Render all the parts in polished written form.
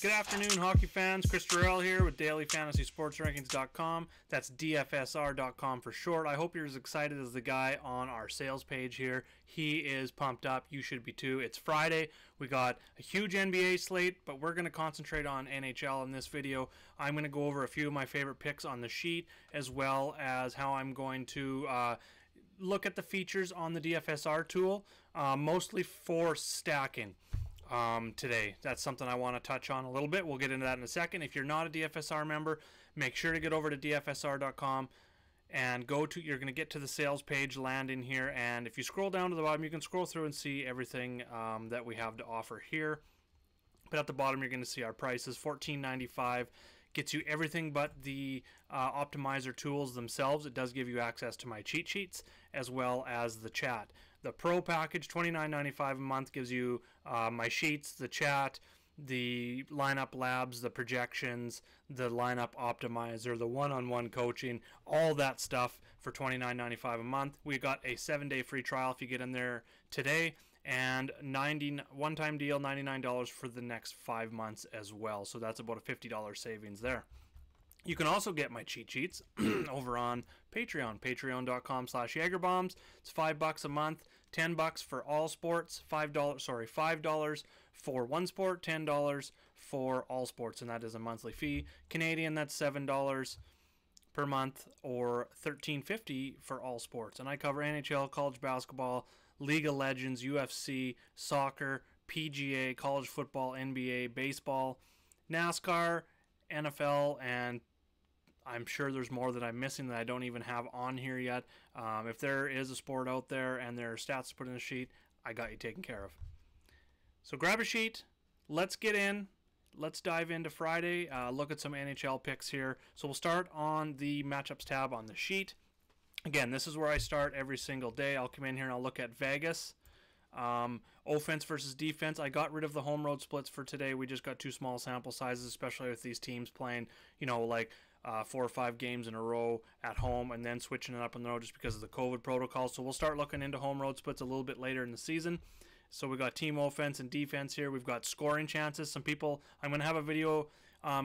Good afternoon, hockey fans. Chris Terrell here with dailyfantasysportsrankings.com. That's DFSR.com for short. I hope you're as excited as the guy on our sales page here. He is pumped up. You should be too. It's Friday. We got a huge NBA slate, but we're going to concentrate on NHL in this video. I'm going to go over a few of my favorite picks on the sheet, as well as how I'm going to look at the features on the DFSR tool, mostly for stacking. Today. That's something I want to touch on a little bit. We'll get into that in a second. If you're not a DFSR member, make sure to get over to DFSR.com and you're going to get to the sales page, land in here, and if you scroll down to the bottom, you can scroll through and see everything that we have to offer here. But at the bottom, you're going to see our prices. $14.95 gets you everything but the optimizer tools themselves. It does give you access to my cheat sheets as well as the chat. The Pro package, $29.95 a month, gives you my sheets, the chat, the lineup labs, the projections, the lineup optimizer, the one-on-one coaching, all that stuff for $29.95 a month. We got a 7-day free trial if you get in there today, and one-time deal, $99 for the next 5 months as well. So that's about a $50 savings there. You can also get my cheat sheets over on Patreon, patreon.com/Jagerbombs. It's $5 a month, $10 for all sports, $5 for one sport, $10 for all sports, and that is a monthly fee. Canadian, that's $7 per month, or $13.50 for all sports. And I cover NHL, college basketball, League of Legends, UFC, soccer, PGA, college football, NBA, baseball, NASCAR, NFL, and I'm sure there's more that I'm missing that I don't even have on here yet. If there is a sport out there and there are stats to put in the sheet, I got you taken care of. So grab a sheet. Let's get in. Let's dive into Friday. Look at some NHL picks here. So we'll start on the matchups tab on the sheet. Again, this is where I start every single day. I'll come in here and I'll look at Vegas. Offense versus defense. I got rid of the home road splits for today. We just got too small sample sizes, especially with these teams playing, like 4 or 5 games in a row at home and then switching it up on the road just because of the COVID protocol. So we'll start looking into home road splits a little bit later in the season. So we got team offense and defense here. We've got scoring chances. Some people, I'm going to have a video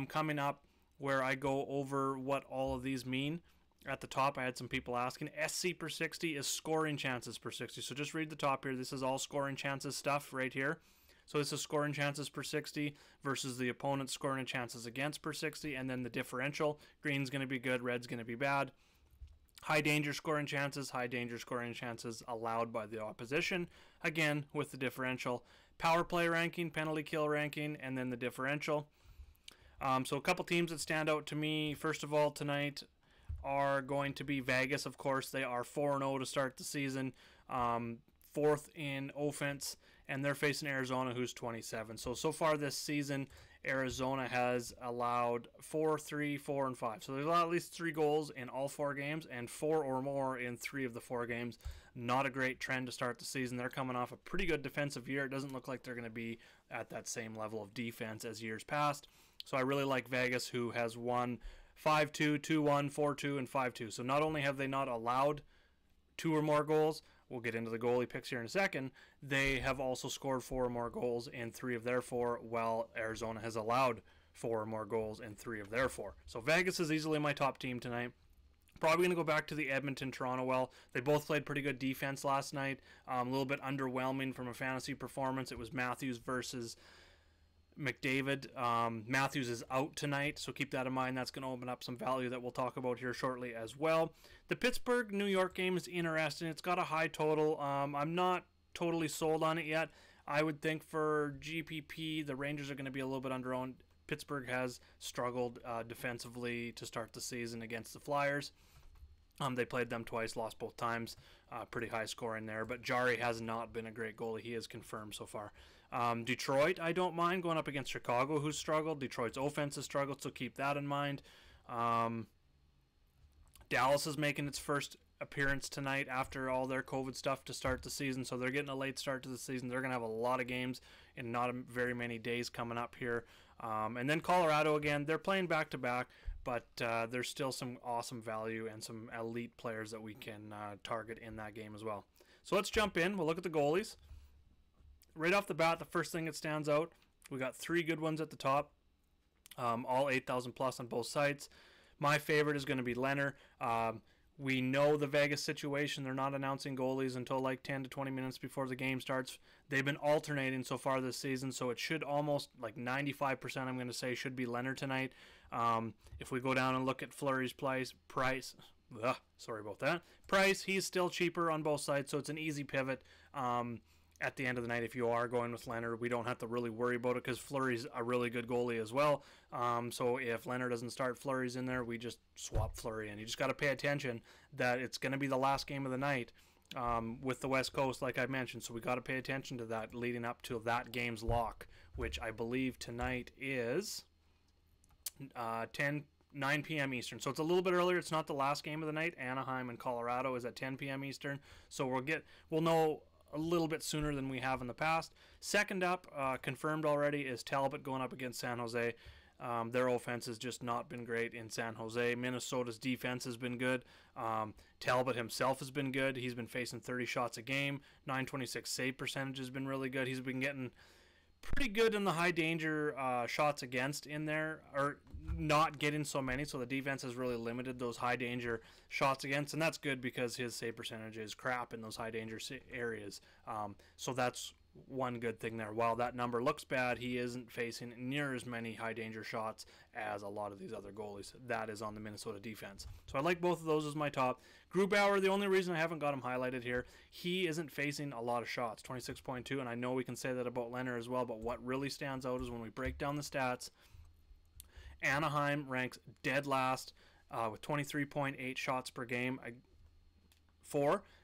coming up where I go over what all of these mean. At the top, I had some people asking. SC per 60 is scoring chances per 60. So just read the top here. This is all scoring chances stuff right here. So this is scoring chances per 60 versus the opponent's scoring chances against per 60. And then the differential. Green's going to be good. Red's going to be bad. High danger scoring chances. High danger scoring chances allowed by the opposition. Again, with the differential. Power play ranking, penalty kill ranking, and then the differential. So a couple teams that stand out to me. First of all, tonight are going to be Vegas, of course. They are 4-0 to start the season, 4th in offense, and they're facing Arizona, who's 27. So far this season, Arizona has allowed 4, 3, 4, and 5. So they've allowed at least 3 goals in all 4 games, and 4 or more in 3 of the 4 games. Not a great trend to start the season. They're coming off a pretty good defensive year. It doesn't look like they're going to be at that same level of defense as years past. So I really like Vegas, who has won 5-2, 2-1, 4-2, and 5-2. So not only have they not allowed 2 or more goals, we'll get into the goalie picks here in a second, they have also scored 4 or more goals in 3 of their 4, while Arizona has allowed 4 or more goals in 3 of their 4. So Vegas is easily my top team tonight. Probably going to go back to the Edmonton-Toronto well. They both played pretty good defense last night. A little bit underwhelming from a fantasy performance. It was Matthews versus McDavid. Matthews is out tonight, so keep that in mind. That's going to open up some value that we'll talk about here shortly as well. The Pittsburgh-New York game is interesting. It's got a high total. I'm not totally sold on it yet. I would think for GPP, the Rangers are going to be a little bit under-owned. Pittsburgh has struggled defensively to start the season against the Flyers. They played them twice, lost both times. Pretty high scoring there. But Jari has not been a great goalie. He is confirmed so far. Detroit, I don't mind going up against Chicago, who's struggled. Detroit's offense has struggled, so keep that in mind. Dallas is making its first appearance tonight after all their COVID stuff to start the season, so they're getting a late start to the season. They're going to have a lot of games in not very many days coming up here. And then Colorado again, they're playing back-to-back, but there's still some awesome value and some elite players that we can target in that game as well. So let's jump in. We'll look at the goalies. Right off the bat, the first thing that stands out, we got 3 good ones at the top. all 8,000 plus on both sites. My favorite is going to be Leonard. We know the Vegas situation. They're not announcing goalies until like 10 to 20 minutes before the game starts. They've been alternating so far this season, so it should almost like 95%, I'm going to say, should be Leonard tonight. If we go down and look at Fleury's price, sorry about that. Price, he's still cheaper on both sides, so it's an easy pivot. At the end of the night, if you are going with Leonard, we don't have to really worry about it because Fleury's a really good goalie as well. So if Leonard doesn't start, Fleury's in there, we just swap Fleury in. You just got to pay attention that it's going to be the last game of the night with the West Coast, like I mentioned. So we got to pay attention to that leading up to that game's lock, which I believe tonight is 9 p.m. Eastern. So it's a little bit earlier. It's not the last game of the night. Anaheim and Colorado is at 10 p.m. Eastern. So we'll know a little bit sooner than we have in the past. Second up, confirmed already, is Talbot going up against San Jose. Their offense has just not been great in San Jose. Minnesota's defense has been good. Talbot himself has been good. He's been facing 30 shots a game. 926 save percentage has been really good. He's been getting pretty good in the high danger shots against in there, or not getting so many, so the defense has really limited those high danger shots against, and that's good because his save percentage is crap in those high danger areas. So that's one good thing there. While that number looks bad, he isn't facing near as many high danger shots as a lot of these other goalies. That is on the Minnesota defense. So I like both of those as my top. Grubauer, the only reason I haven't got him highlighted here, he isn't facing a lot of shots, 26.2, and I know we can say that about Leonard as well, but what really stands out is when we break down the stats, Anaheim ranks dead last with 23.8 shots per game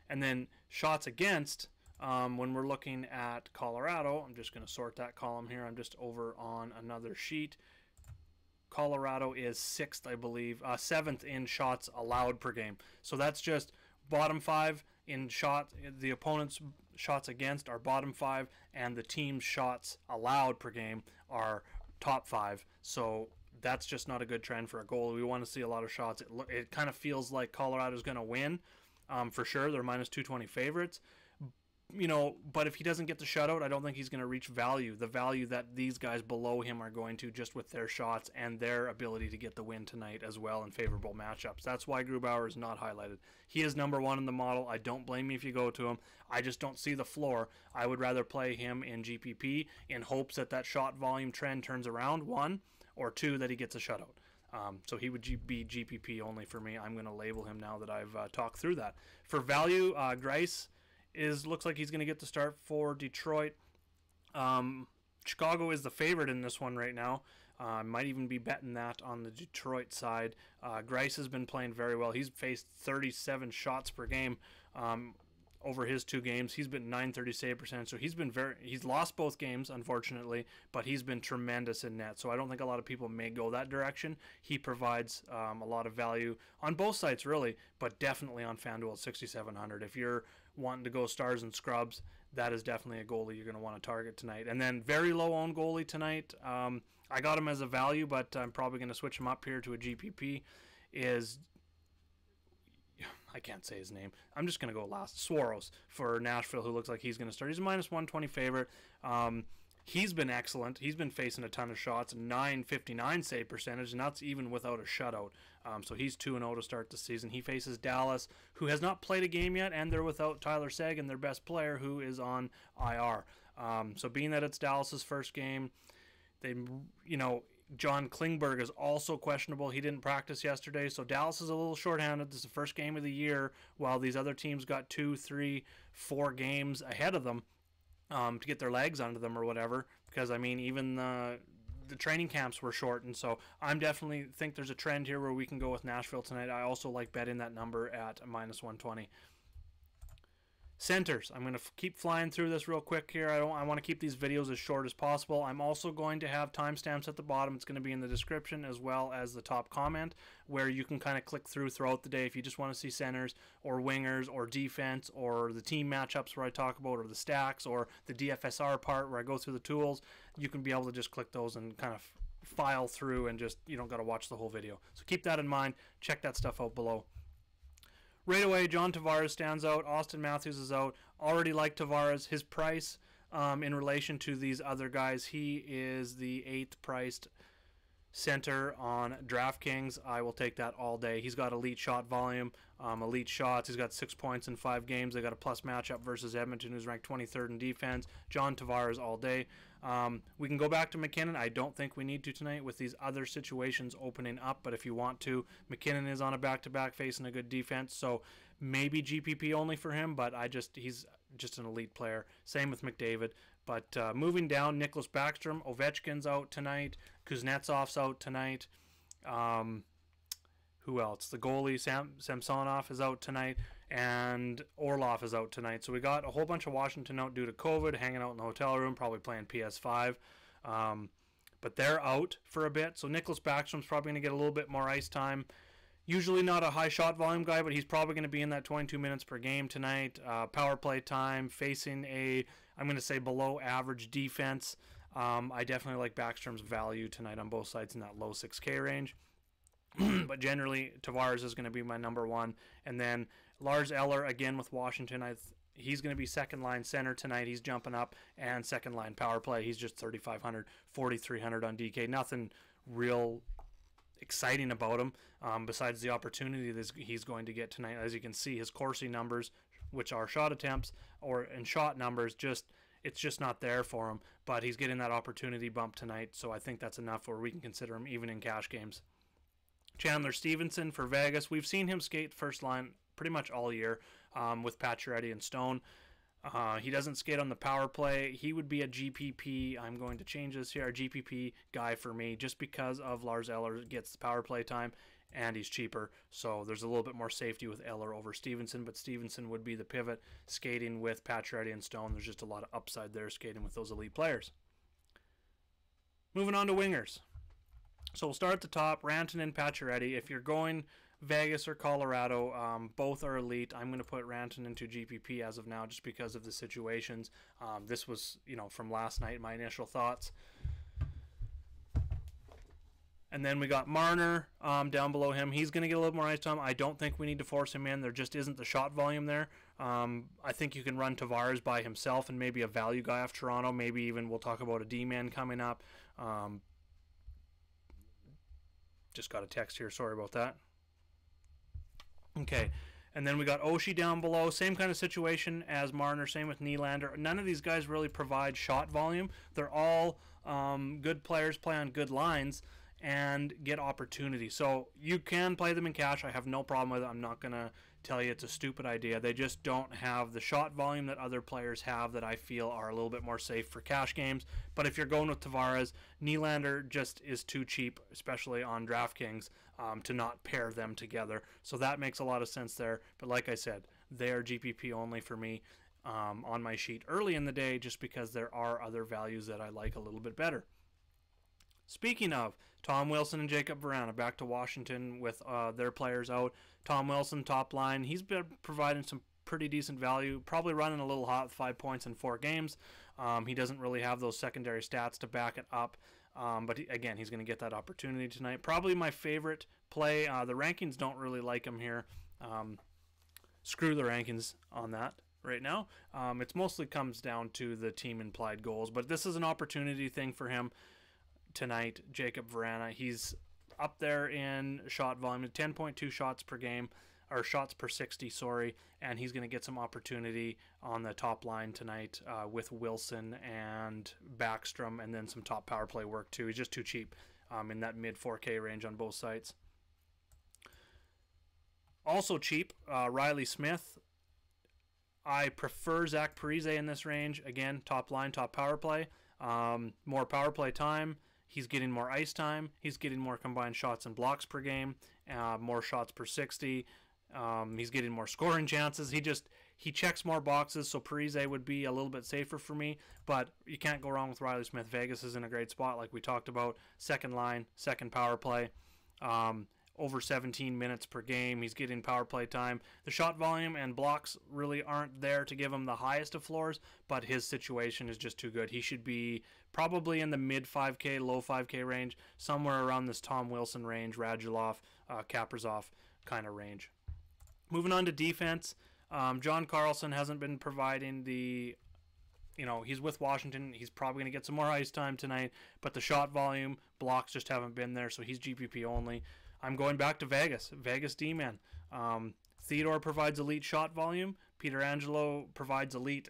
and then shots against, when we're looking at Colorado, I'm just going to sort that column here. I'm just over on another sheet. Colorado is 6th, I believe, 7th in shots allowed per game. So that's just bottom 5 in shots. The opponent's shots against are bottom 5, and the team's shots allowed per game are top 5. So that's just not a good trend for a goalie. We want to see a lot of shots. It kind of feels like Colorado's going to win for sure. They're minus 220 favorites. But if he doesn't get the shutout, I don't think he's going to reach the value that these guys below him are going to, just with their shots and their ability to get the win tonight as well in favorable matchups. That's why Grubauer is not highlighted. He is number 1 in the model. I don't blame you if you go to him. I just don't see the floor. I would rather play him in GPP in hopes that shot volume trend turns around, 1, or 2, that he gets a shutout. So he would be GPP only for me. I'm going to label him now that I've talked through that. For value, Grice looks like he's going to get the start for Detroit. Chicago is the favorite in this one right now. Might even be betting that on the Detroit side. Grice has been playing very well. He's faced 37 shots per game over his 2 games. He's been 930 save percentage, so he's lost both games, unfortunately, but he's been tremendous in net. So I don't think a lot of people may go that direction. He provides a lot of value on both sides, really, but definitely on FanDuel at 6,700. If you're wanting to go stars and scrubs, that is definitely a goalie you're going to want to target tonight. And then very low owned goalie tonight. I got him as a value, but I'm probably going to switch him up here to a GPP. I can't say his name. I'm just going to go last. Swaros for Nashville, who looks like he's going to start. He's a minus 120 favorite. He's been excellent. He's been facing a ton of shots, 959 save percentage, and that's even without a shutout. So he's 2-0 to start the season. He faces Dallas, who has not played a game yet, and they're without Tyler Seguin, their best player, who is on IR. So being that it's Dallas's first game, John Klingberg is also questionable. He didn't practice yesterday, so Dallas is a little shorthanded. This is the first game of the year, while these other teams got 2, 3, 4 games ahead of them to get their legs under them or whatever. Because, even the training camps were shortened, so I'm definitely think there's a trend here where we can go with Nashville tonight. I also like betting that number at minus 120. Centers. I'm going to keep flying through this real quick here. I want to keep these videos as short as possible. I'm also going to have timestamps at the bottom. It's going to be in the description as well as the top comment, where you can kind of click through throughout the day if you just want to see centers or wingers or defense or the team matchups where I talk about, or the stacks, or the DFSR part where I go through the tools. You can be able to just click those and kind of file through, and just, you don't got to watch the whole video. So keep that in mind. Check that stuff out below. Right away, John Tavares stands out. Austin Matthews is out. Already like Tavares. His price in relation to these other guys, he is the 8th priced center on DraftKings, I will take that all day. He's got elite shot volume, elite shots. He's got 6 points in 5 games. They got a plus matchup versus Edmonton, who's ranked 23rd in defense. John Tavares all day. We can go back to McKinnon. I don't think we need to tonight with these other situations opening up, but if you want to, McKinnon is on a back-to-back facing a good defense, so maybe GPP only for him, but he's just an elite player. Same with McDavid. But moving down, Nicholas Backstrom, Ovechkin's out tonight. Kuznetsov's out tonight. Who else? The goalie, Samsonov, is out tonight. And Orlov is out tonight. So we got a whole bunch of Washington out due to COVID, hanging out in the hotel room, probably playing PS5. But they're out for a bit. So Nicholas Backstrom's probably going to get a little bit more ice time. Usually not a high shot volume guy, but he's probably going to be in that 22 minutes per game tonight. Power play time, facing I'm going to say below average defense. I definitely like Backstrom's value tonight on both sides in that low 6K range. But generally, Tavares is going to be my number one. And then Lars Eller, again with Washington, he's going to be second line center tonight. He's jumping up. And second line power play. He's just 3,500, 4,300 on DK. Nothing real exciting about him besides the opportunity that he's going to get tonight. As you can see, his Corsi numbers, which are shot attempts and shot numbers, it's just not there for him. But he's getting that opportunity bump tonight, so I think that's enough where we can consider him even in cash games. Chandler Stevenson for Vegas. We've seen him skate first line pretty much all year with Pacioretty and Stone. He doesn't skate on the power play. He would be a GPP. I'm going to change this here. A GPP guy for me just because of Lars Eller gets the power play time and he's cheaper. So there's a little bit more safety with Eller over Stevenson, but Stevenson would be the pivot skating with Pacioretty and Stone. There's just a lot of upside there skating with those elite players. Moving on to wingers. So we'll start at the top. Rantanen, Pacioretty. If you're going Vegas or Colorado, both are elite. I'm going to put Rantanen into GPP as of now just because of the situations. This was, from last night, my initial thoughts. And then we got Marner down below him. He's going to get a little more ice time. I don't think we need to force him in. There just isn't the shot volume there. I think you can run Tavares by himself and maybe a value guy off Toronto. Maybe even we'll talk about a D-man coming up. Just got a text here. Sorry about that. Okay, and then we got Oshie down below. Same kind of situation as Marner. Same with Nylander. None of these guys really provide shot volume. They're all good players, play on good lines, and get opportunity. So you can play them in cash. I have no problem with it. I'm not going to tell you it's a stupid idea. They just don't have the shot volume that other players have that I feel are a little bit more safe for cash games. But if you're going with Tavares, Nylander just is too cheap, especially on DraftKings, to not pair them together. So that makes a lot of sense there. But like I said, they're GPP only for me on my sheet early in the day just because there are other values that I like a little bit better. Speaking of, Tom Wilson and Jacob Vrana back to Washington with their players out. Tom Wilson, top line. He's been providing some pretty decent value. Probably running a little hot with 5 points in 4 games. He doesn't really have those secondary stats to back it up. But again, he's going to get that opportunity tonight. Probably my favorite play. The rankings don't really like him here. Screw the rankings on that right now. It mostly comes down to the team implied goals. But this is an opportunity thing for him tonight. Jacob Vrana, he's up there in shot volume, 10.2 shots per game, or shots per 60, sorry, and he's going to get some opportunity on the top line tonight with Wilson and Backstrom, and then some top power play work too. He's just too cheap in that mid 4K range on both sides. Also cheap, Riley Smith. I prefer Zach Parise in this range. Again, top line, top power play, more power play time. He's getting more ice time. He's getting more combined shots and blocks per game, more shots per 60. He's getting more scoring chances. He checks more boxes, so Parise would be a little bit safer for me. But you can't go wrong with Riley Smith. Vegas is in a great spot, like we talked about. Second line, second power play. Over 17 minutes per game. He's getting power play time. The shot volume and blocks really aren't there to give him the highest of floors, but his situation is just too good. He should be probably in the mid 5K, low 5K range, somewhere around this Tom Wilson range, Radulov, Kaprizov kind of range. Moving on to defense, John Carlson hasn't been providing the you know, he's with Washington. He's probably going to get some more ice time tonight, but the shot volume, blocks just haven't been there, so he's GPP only. I'm going back to Vegas. Vegas D-man. Theodore provides elite shot volume. Pietrangelo provides elite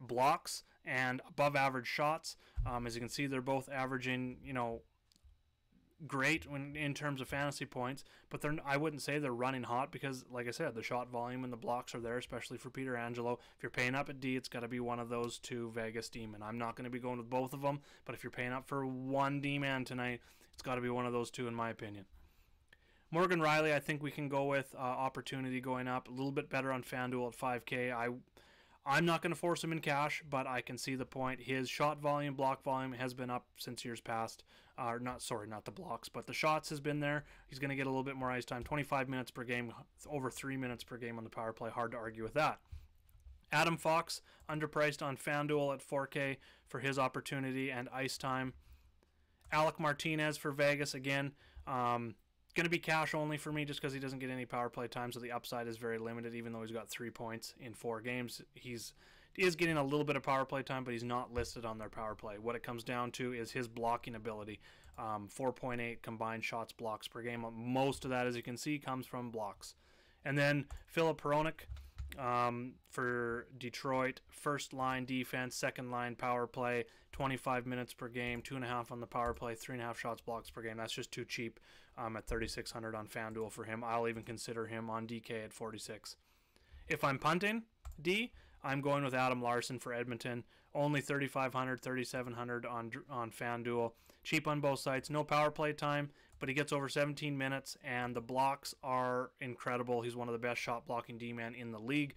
blocks and above average shots. As you can see, they're both averaging, you know, great when in terms of fantasy points, but I wouldn't say they're running hot because, like I said, the shot volume and the blocks are there, especially for Pietrangelo. If you're paying up at D, it's got to be one of those two Vegas D-men. I'm not going to be going with both of them, but if you're paying up for one D-man tonight, it's got to be one of those two in my opinion. Morgan Riley, I think we can go with opportunity going up. A little bit better on FanDuel at 5K. I'm not going to force him in cash, but I can see the point. His shot volume, block volume has been up since years past. Not the blocks, but the shots has been there. He's going to get a little bit more ice time. 25 minutes per game, over 3 minutes per game on the power play. Hard to argue with that. Adam Fox, underpriced on FanDuel at 4K for his opportunity and ice time. Alec Martinez for Vegas, again. Going to be cash only for me just because he doesn't get any power play time, so the upside is very limited. Even though he's got 3 points in 4 games, he is getting a little bit of power play time, but he's not listed on their power play. What it comes down to is his blocking ability. 4.8 combined shots, blocks per game. Most of that, as you can see, comes from blocks. And then Philip Hronek for Detroit, first line defense, second line power play, 25 minutes per game, 2.5 on the power play, 3.5 shots, blocks per game. That's just too cheap at 3,600 on FanDuel for him. I'll even consider him on DK at 46. If I'm punting D, I'm going with Adam Larson for Edmonton. Only 3,500, 3,700 on FanDuel. Cheap on both sides. No power play time, but he gets over 17 minutes, and the blocks are incredible. He's one of the best shot blocking D-man in the league.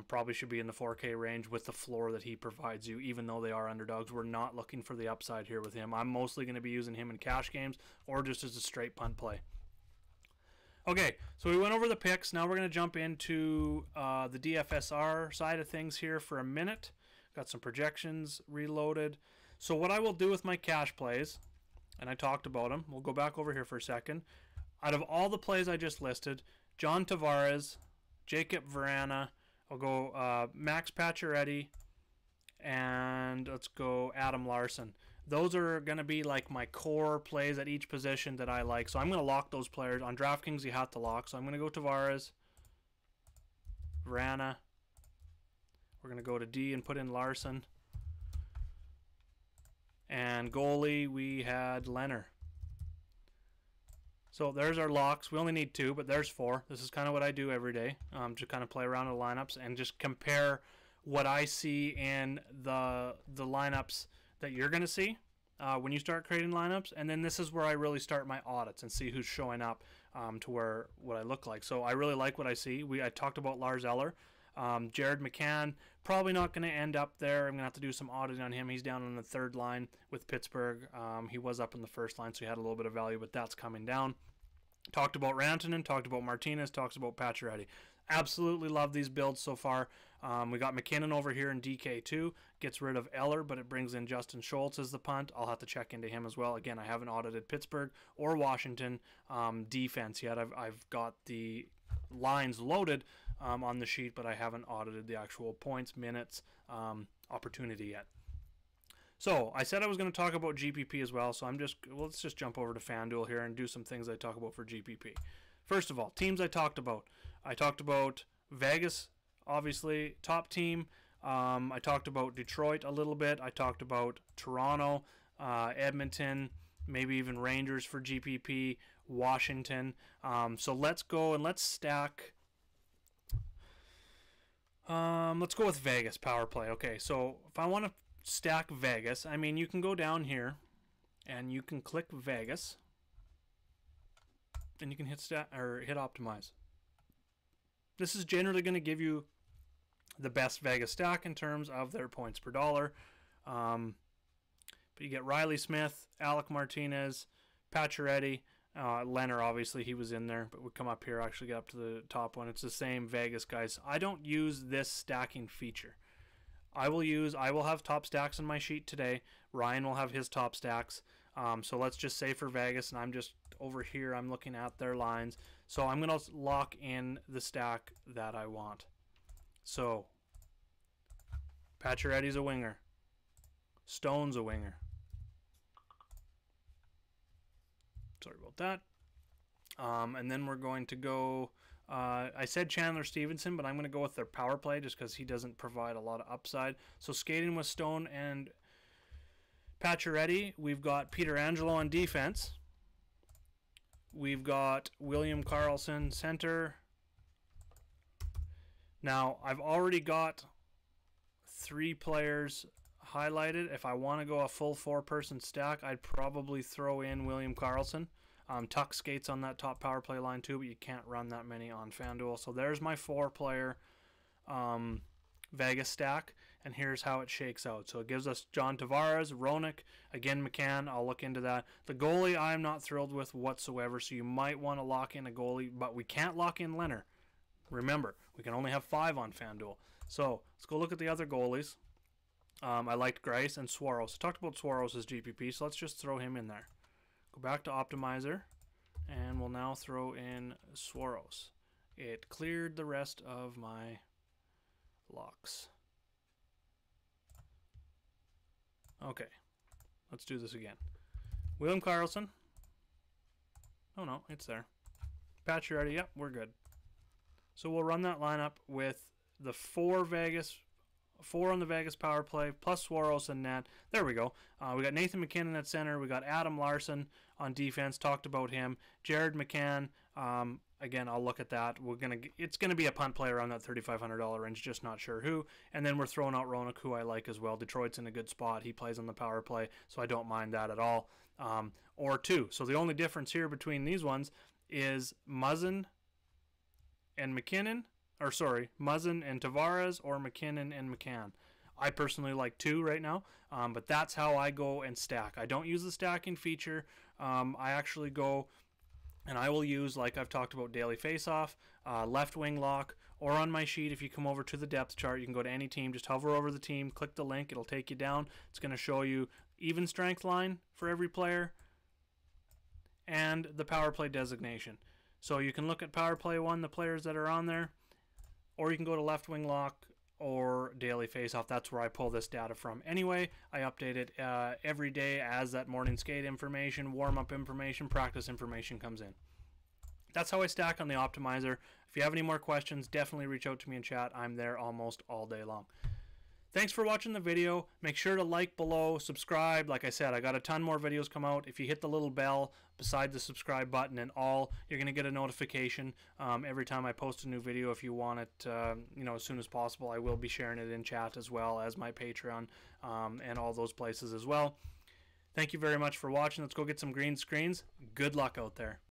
Probably should be in the 4K range with the floor that he provides you, even though they are underdogs. We're not looking for the upside here with him. I'm mostly going to be using him in cash games or just as a straight punt play. Okay, so we went over the picks. Now we're going to jump into the DFSR side of things here for a minute. Got some projections reloaded. So what I will do with my cash plays, and I talked about them. We'll go back over here for a second. Out of all the plays I just listed, John Tavares, Jacob Vrana, I'll go Max Pacioretty, and let's go Adam Larson. Those are going to be like my core plays at each position that I like. So I'm going to lock those players. On DraftKings, you have to lock. So I'm going to go Tavares, Vrana. We're going to go to D and put in Larson. And goalie, we had Leonard. So there's our locks. We only need 2, but there's 4. This is kind of what I do every day, to kind of play around with lineups and just compare what I see in the lineups that you're going to see when you start creating lineups. And then this is where I really start my audits and see who's showing up to what I look like. So I really like what I see. I talked about Lars Eller. Jared McCann, probably not going to end up there. I'm going to have to do some auditing on him. He's down on the 3rd line with Pittsburgh. He was up in the 1st line, so he had a little bit of value, but that's coming down. Talked about Rantanen, talked about Martinez, talks about Pacioretty. Absolutely love these builds so far. We got McKinnon over here in DK2. Gets rid of Eller, but it brings in Justin Schultz as the punt. I'll have to check into him as well. Again, I haven't audited Pittsburgh or Washington defense yet. I've got the lines loaded on the sheet, but I haven't audited the actual points, minutes, opportunity yet. So I said I was going to talk about GPP as well, so let's just jump over to FanDuel here and do some things I talk about for GPP. First of all, teams I talked about. I talked about Vegas, obviously, top team. I talked about Detroit a little bit. I talked about Toronto, Edmonton, maybe even Rangers for GPP, Washington. So let's go and let's stack. Let's go with Vegas power play. Okay, so if I want to stack Vegas, I mean, you can go down here and you can click Vegas and you can hit optimize. This is generally going to give you the best Vegas stack in terms of their points per dollar. But you get Riley Smith, Alec Martinez, Pacioretty, Leonard, obviously he was in there, but we come up here, actually get up to the top one. It's the same Vegas guys. I don't use this stacking feature. I will have top stacks in my sheet today. Ryan will have his top stacks. So let's just say for Vegas, and I'm just over here, I'm looking at their lines. So I'm going to lock in the stack that I want. So Pacioretty's a winger. Stone's a winger. Sorry about that. And then we're going to go... I said Chandler Stevenson, but I'm going to go with their power play just because he doesn't provide a lot of upside. So skating with Stone and Pacioretty, we've got Peter Angelo on defense. We've got William Karlsson center. Now, I've already got 3 players highlighted. If I want to go a full 4-person stack, I'd probably throw in William Karlsson. Tuck skates on that top power play line too, but you can't run that many on FanDuel. So there's my 4-player Vegas stack, and here's how it shakes out. So it gives us John Tavares, Roenick, again McCann. I'll look into that. The goalie I'm not thrilled with whatsoever, so you might want to lock in a goalie, but we can't lock in Leonard. Remember, we can only have 5 on FanDuel. So let's go look at the other goalies. I liked Grice and Swaros. I talked about Swaros as GPP, so let's just throw him in there. Go back to Optimizer, and we'll now throw in Swaros. It cleared the rest of my locks. Okay, let's do this again. William Karlsson. Oh no, it's there. Pacioretty, yep, we're good. So we'll run that lineup with the 4 on the Vegas power play, plus Swaros and net. There we go. We got Nathan McKinnon at center. We got Adam Larson on defense. Talked about him. Jared McCann. Again, I'll look at that. It's gonna be a punt player around that $3,500 range. Just not sure who. And then we're throwing out Roenick, who I like as well. Detroit's in a good spot. He plays on the power play, so I don't mind that at all. Or 2. So the only difference here between these ones is Muzzin and McKinnon. Or sorry, Muzzin and Tavares, or McKinnon and McCann. I personally like 2 right now, but that's how I go and stack. I don't use the stacking feature. I actually go and I will use, like I've talked about, daily faceoff, left wing lock, or on my sheet, if you come over to the depth chart, you can go to any team, just hover over the team, click the link, it'll take you down. It's going to show you even strength line for every player and the power play designation. So you can look at power play 1, the players that are on there, or you can go to left wing lock or daily faceoff. That's where I pull this data from. Anyway, I update it every day as that morning skate information, warm-up information, practice information comes in. That's how I stack on the optimizer. If you have any more questions, definitely reach out to me in chat. I'm there almost all day long. Thanks for watching the video. Make sure to like below, subscribe. Like I said, I got a ton more videos come out. If you hit the little bell beside the subscribe button and all, you're going to get a notification every time I post a new video. If you want it as soon as possible, I will be sharing it in chat as well as my Patreon and all those places as well. Thank you very much for watching. Let's go get some green screens. Good luck out there.